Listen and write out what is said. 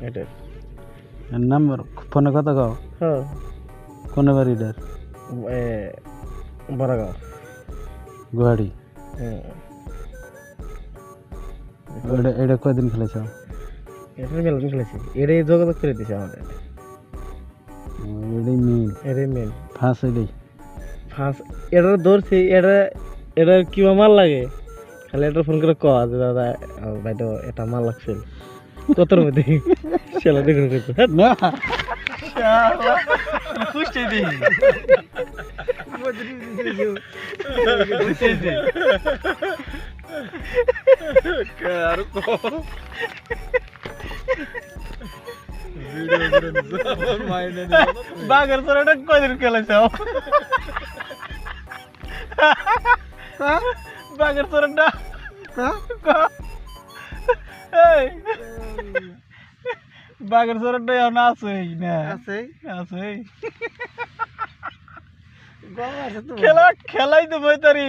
এটা নাম্বার ফোনে কথা কও হ্যাঁ কোন বাড়িটার বড়গাঁও গুয়াহাটি এটা কয়দিন খেলেছ এটা মেলা খেলেছি এটাই যোগাযোগ করে দিছে আমাদের এটাই মেন এটাই মেন ফার্স্ট এটাই ফার্স্ট এটা ধরছি এটা কি মাল লাগে খালি এটা ফোন করে কয়া যে দাদা ভাই তো এটা মাল লাগছিল কতর মধ্যে সেলা দেখুন না খুশি দিই বাগের সরাটা কয়দিন খেলেছ বাগের সরাটা বাগের সরাটা এখন আছেই না আছেই খেলাই তো বই তারি